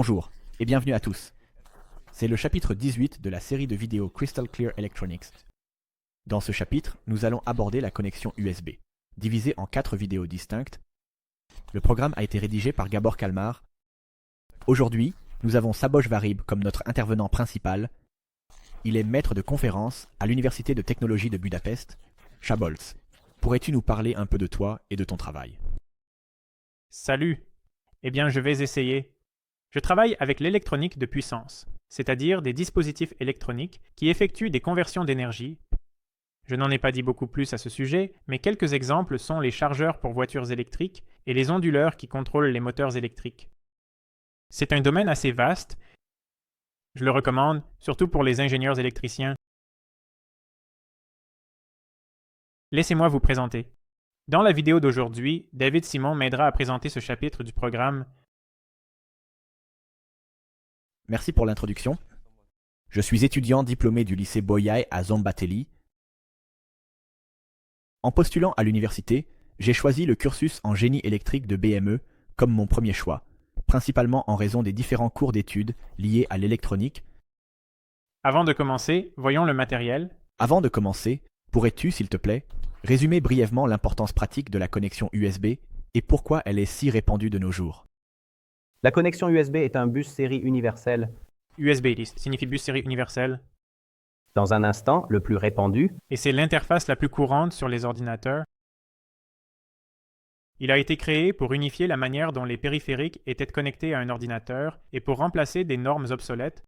Bonjour et bienvenue à tous. C'est le chapitre 18 de la série de vidéos Crystal Clear Electronics. Dans ce chapitre, nous allons aborder la connexion USB. Divisée en 4 vidéos distinctes, le programme a été rédigé par Gabor Kalmar. Aujourd'hui, nous avons Szabolcs Varib comme notre intervenant principal. Il est maître de conférence à l'Université de technologie de Budapest. Szabolcs, pourrais-tu nous parler un peu de toi et de ton travail? Salut! Eh bien, je vais essayer. Je travaille avec l'électronique de puissance, c'est-à-dire des dispositifs électroniques qui effectuent des conversions d'énergie. Je n'en ai pas dit beaucoup plus à ce sujet, mais quelques exemples sont les chargeurs pour voitures électriques et les onduleurs qui contrôlent les moteurs électriques. C'est un domaine assez vaste. Je le recommande, surtout pour les ingénieurs électriciens. Laissez-moi vous présenter. Dans la vidéo d'aujourd'hui, David Simon m'aidera à présenter ce chapitre du programme. Merci pour l'introduction. Je suis étudiant diplômé du lycée Bolyai à Szombathely. En postulant à l'université, j'ai choisi le cursus en génie électrique de BME comme mon premier choix, principalement en raison des différents cours d'études liés à l'électronique. Avant de commencer, voyons le matériel. Avant de commencer, pourrais-tu, s'il te plaît, résumer brièvement l'importance pratique de la connexion USB et pourquoi elle est si répandue de nos jours? La connexion USB est un bus série universel. USB signifie bus série universel, Dans un instant, le plus répandu, et c'est l'interface la plus courante sur les ordinateurs. Il a été créé pour unifier la manière dont les périphériques étaient connectés à un ordinateur et pour remplacer des normes obsolètes.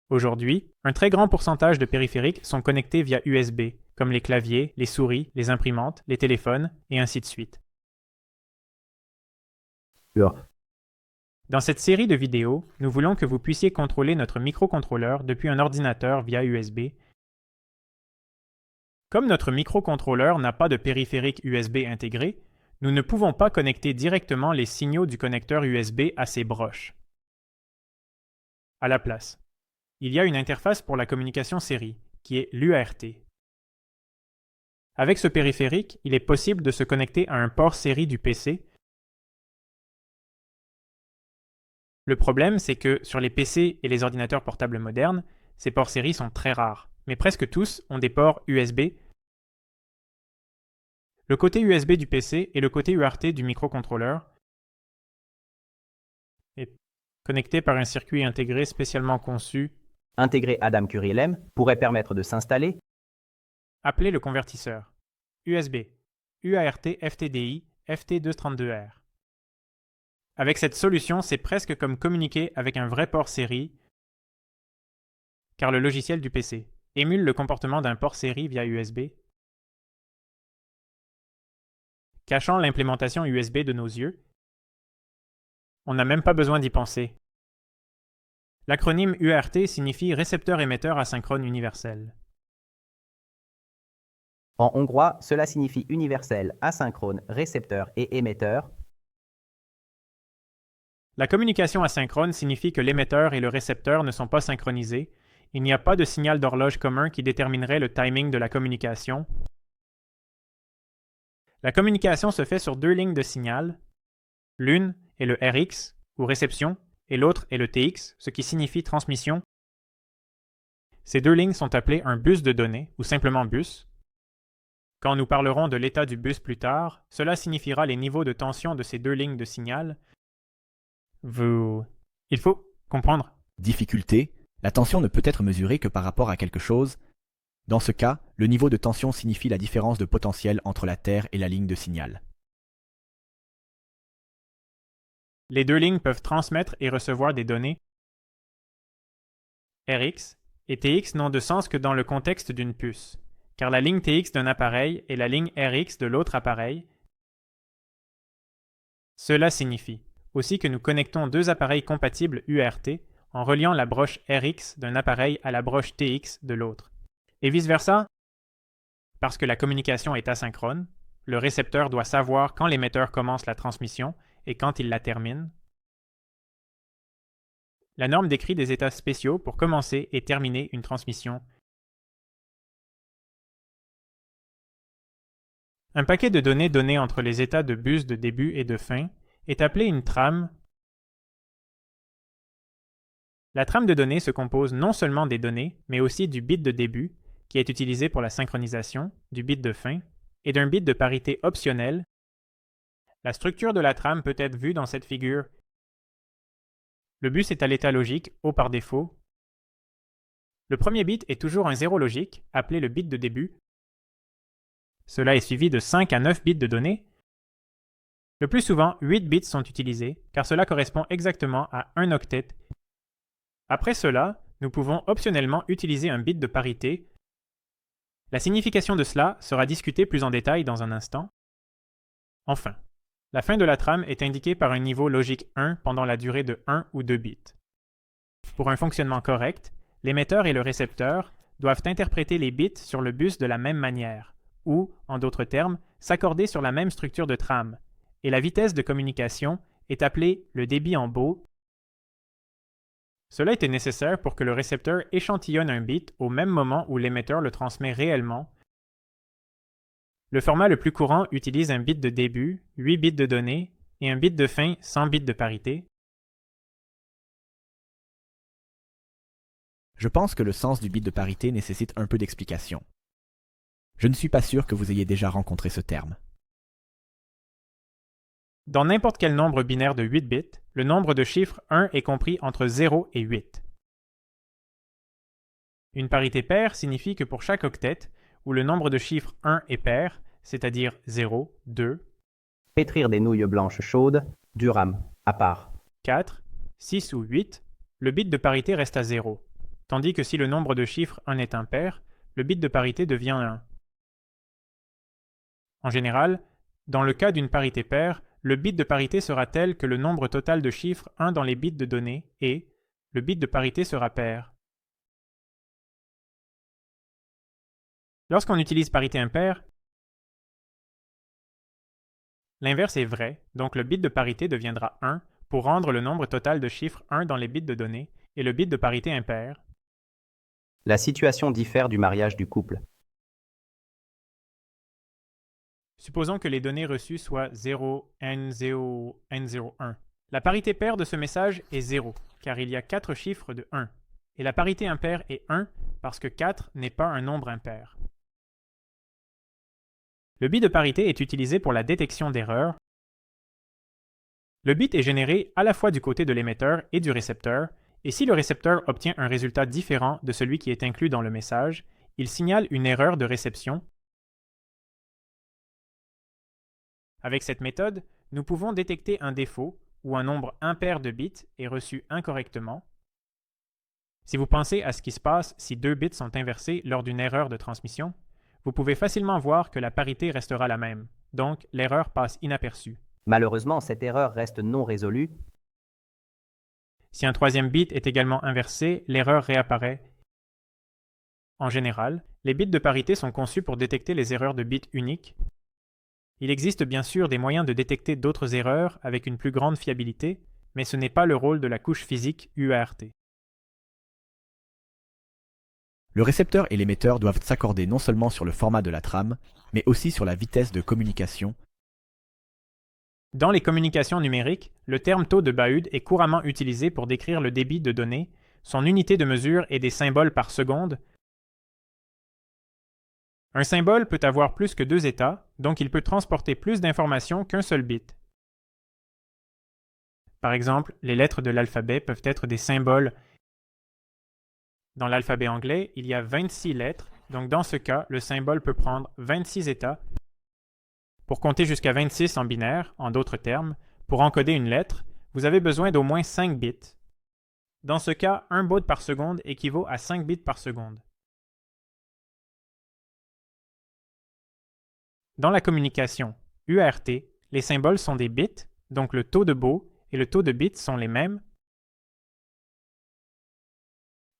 Aujourd'hui, un très grand pourcentage de périphériques sont connectés via USB, comme les claviers, les souris, les imprimantes, les téléphones, et ainsi de suite. Dans cette série de vidéos, nous voulons que vous puissiez contrôler notre microcontrôleur depuis un ordinateur via USB. Comme notre microcontrôleur n'a pas de périphérique USB intégré, nous ne pouvons pas connecter directement les signaux du connecteur USB à ces broches. À la place, il y a une interface pour la communication série, qui est l'UART. Avec ce périphérique, il est possible de se connecter à un port série du PC. Le problème, c'est que sur les PC et les ordinateurs portables modernes, ces ports série sont très rares, mais presque tous ont des ports USB. Le côté USB du PC et le côté UART du microcontrôleur est connecté par un circuit intégré spécialement conçu. intégré Adam Curie-LM, pourrait permettre de s'installer. Appelé le convertisseur USB, UART FTDI FT232R. Avec cette solution, c'est presque comme communiquer avec un vrai port série, car le logiciel du PC émule le comportement d'un port série via USB, cachant l'implémentation USB de nos yeux. On n'a même pas besoin d'y penser. L'acronyme UART signifie récepteur-émetteur asynchrone universel. En hongrois, cela signifie universel, asynchrone, récepteur et émetteur. La communication asynchrone signifie que l'émetteur et le récepteur ne sont pas synchronisés. Il n'y a pas de signal d'horloge commun qui déterminerait le timing de la communication. La communication se fait sur 2 lignes de signal. L'une est le RX, ou réception, et l'autre est le TX, ce qui signifie transmission. Ces 2 lignes sont appelées un bus de données, ou simplement bus. Quand nous parlerons de l'état du bus plus tard, cela signifiera les niveaux de tension de ces 2 lignes de signal. Il faut comprendre. Difficulté, la tension ne peut être mesurée que par rapport à quelque chose. Dans ce cas, le niveau de tension signifie la différence de potentiel entre la terre et la ligne de signal. Les 2 lignes peuvent transmettre et recevoir des données. RX et TX n'ont de sens que dans le contexte d'une puce, car la ligne TX d'un appareil est la ligne RX de l'autre appareil. Cela signifie aussi que nous connectons 2 appareils compatibles UART en reliant la broche RX d'un appareil à la broche TX de l'autre. Et vice-versa, parce que la communication est asynchrone, le récepteur doit savoir quand l'émetteur commence la transmission et quand il la termine. La norme décrit des états spéciaux pour commencer et terminer une transmission. Un paquet de données donné entre les états de bus de début et de fin est appelé une trame La trame de données se compose non seulement des données, mais aussi du bit de début, qui est utilisé pour la synchronisation, du bit de fin, et d'un bit de parité optionnel. La structure de la trame peut être vue dans cette figure. Le bus est à l'état logique, haut par défaut. Le premier bit est toujours un 0 logique, appelé le bit de début. Cela est suivi de 5 à 9 bits de données. Le plus souvent, 8 bits sont utilisés, car cela correspond exactement à un octet. Après cela, nous pouvons optionnellement utiliser un bit de parité. La signification de cela sera discutée plus en détail dans un instant. Enfin, la fin de la trame est indiquée par un niveau logique 1 pendant la durée de 1 ou 2 bits. Pour un fonctionnement correct, l'émetteur et le récepteur doivent interpréter les bits sur le bus de la même manière, ou, en d'autres termes, s'accorder sur la même structure de trame, et la vitesse de communication est appelée le débit en baud. Cela était nécessaire pour que le récepteur échantillonne un bit au même moment où l'émetteur le transmet réellement. Le format le plus courant utilise un bit de début, 8 bits de données, et un bit de fin, 100 bits de parité. Je pense que le sens du bit de parité nécessite un peu d'explication. Je ne suis pas sûr que vous ayez déjà rencontré ce terme. Dans n'importe quel nombre binaire de 8 bits, le nombre de chiffres 1 est compris entre 0 et 8. Une parité paire signifie que pour chaque octet, où le nombre de chiffres 1 est pair, c'est-à-dire 0, 2, Pétrir des nouilles blanches chaudes, du rhum, à part. 4, 6 ou 8, le bit de parité reste à 0, tandis que si le nombre de chiffres 1 est impair, le bit de parité devient 1. En général, dans le cas d'une parité paire, le bit de parité sera tel que le nombre total de chiffres 1 dans les bits de données et le bit de parité sera pair. Lorsqu'on utilise parité impaire, l'inverse est vrai, donc le bit de parité deviendra 1 pour rendre le nombre total de chiffres 1 dans les bits de données et le bit de parité impair. La situation diffère du mariage du couple. Supposons que les données reçues soient 0, N0, N01. La parité paire de ce message est 0, car il y a 4 chiffres de 1, et la parité impaire est 1 parce que 4 n'est pas un nombre impair. Le bit de parité est utilisé pour la détection d'erreurs. Le bit est généré à la fois du côté de l'émetteur et du récepteur, et si le récepteur obtient un résultat différent de celui qui est inclus dans le message, il signale une erreur de réception. Avec cette méthode, nous pouvons détecter un défaut où un nombre impair de bits est reçu incorrectement. Si vous pensez à ce qui se passe si 2 bits sont inversés lors d'une erreur de transmission, vous pouvez facilement voir que la parité restera la même, donc l'erreur passe inaperçue. Malheureusement, cette erreur reste non résolue. Si un troisième bit est également inversé, l'erreur réapparaît. En général, les bits de parité sont conçus pour détecter les erreurs de bits uniques. Il existe bien sûr des moyens de détecter d'autres erreurs avec une plus grande fiabilité, mais ce n'est pas le rôle de la couche physique UART. Le récepteur et l'émetteur doivent s'accorder non seulement sur le format de la trame, mais aussi sur la vitesse de communication. Dans les communications numériques, le terme taux de Baud est couramment utilisé pour décrire le débit de données. Son unité de mesure est des symboles par seconde. Un symbole peut avoir plus que 2 états, donc il peut transporter plus d'informations qu'un seul bit. Par exemple, les lettres de l'alphabet peuvent être des symboles. Dans l'alphabet anglais, il y a 26 lettres, donc dans ce cas, le symbole peut prendre 26 états. Pour compter jusqu'à 26 en binaire, en d'autres termes, pour encoder une lettre, vous avez besoin d'au moins 5 bits. Dans ce cas, 1 baud par seconde équivaut à 5 bits par seconde. Dans la communication UART, les symboles sont des bits, donc le taux de baud et le taux de bits sont les mêmes.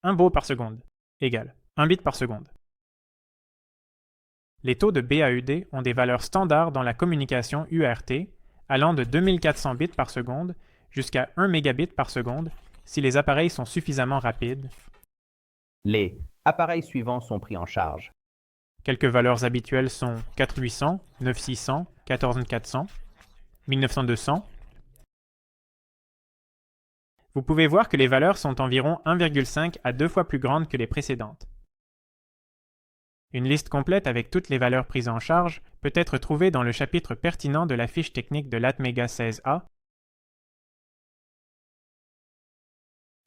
1 baud par seconde égale 1 bit par seconde. Les taux de BAUD ont des valeurs standards dans la communication UART, allant de 2400 bits par seconde jusqu'à 1 mégabit par seconde si les appareils sont suffisamment rapides. Les appareils suivants sont pris en charge. Quelques valeurs habituelles sont 4800, 9600, 14400, 19200. Vous pouvez voir que les valeurs sont environ 1,5 à 2 fois plus grandes que les précédentes. Une liste complète avec toutes les valeurs prises en charge peut être trouvée dans le chapitre pertinent de la fiche technique de l'ATmega 16A.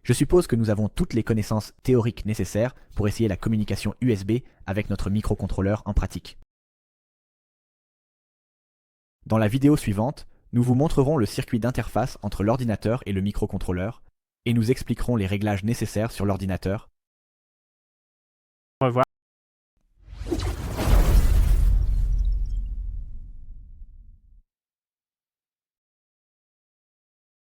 Je suppose que nous avons toutes les connaissances théoriques nécessaires pour essayer la communication USB avec notre microcontrôleur en pratique. Dans la vidéo suivante, nous vous montrerons le circuit d'interface entre l'ordinateur et le microcontrôleur, et nous expliquerons les réglages nécessaires sur l'ordinateur. Au revoir.